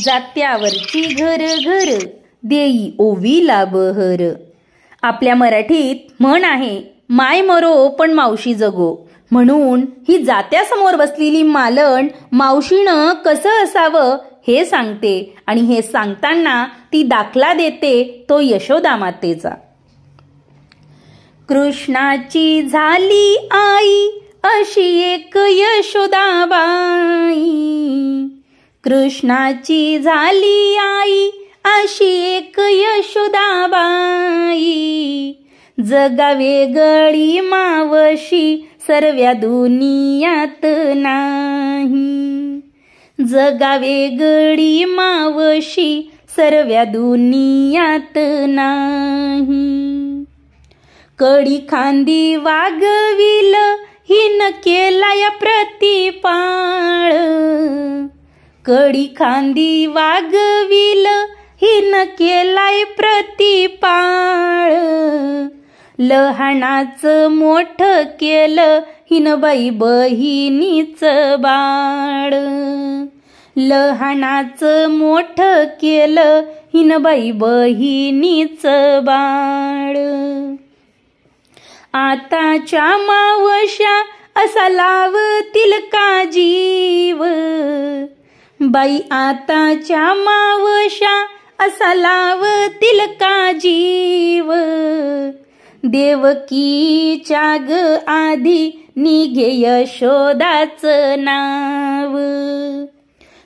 जात्यावरची घर घर देई ओवीला बहर. आपल्या मराठीत म्हण आहे, माय मरो पण मावशी जगो. म्हणून ही जात्यासमोर बसलेली मालण मावशीनं कसं असावं हे सांगते आणि हे सांगताना ती दाखला देते तो यशोदा मातेचा. कृष्णाची झाली आई अशी एक यशोदाबाई. कृष्णाची झाली आई अशी एक यशोदाबाई. जगावे गळी मावशी सर्व्या दुनियात नाही. जगावे गळी मावशी सर्व्या दुनियात नाही. कडी खांदी वागविल हिन केलाय प्रतिपाळ. कडी खांदी वागविल हिन केलाय प्रतिपाळ. लहानाचं मोठ केलं हिन बाई बहिणीचं बाळ. लहानाचं मोठ केलं हिन बाई बहिणीचं बाळ. आताच्या मावश्या असा लावतील का जीव. बाई आताच्या मावश्या असा लावतील का जीव. देवकीच्या ग आधी निघे यशोदाचं नाव.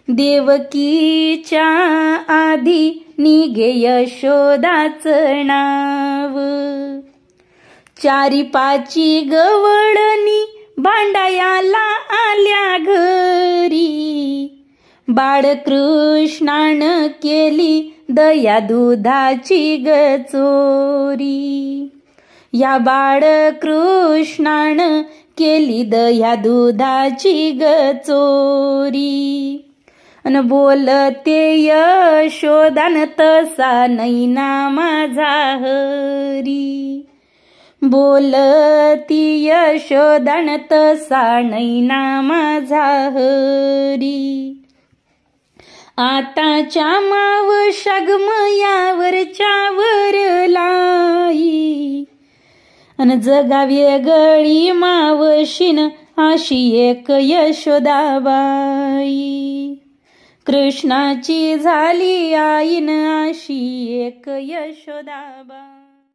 देवकीच्या आधी निघे यशोदाचं नाव. चारी पाची गवळणी भांडायाला आल्या घरी. बाळकृष्णानं केली दया दुधाची ग चोरी. या बाळकृष्णानं केली दया दुधाची ग चोरी. अन बोलते यशोदान तसा नैना माझा हरी. बोलती यशोदान तसा नैना माझा हरी. आताच्या मावश्या गमयावरच्या वर लाई. अन जगावे गळी मावशीन अशी एक यशोदाबाई. कृष्णाची झाली आईन अशी एक यशोदाबाई.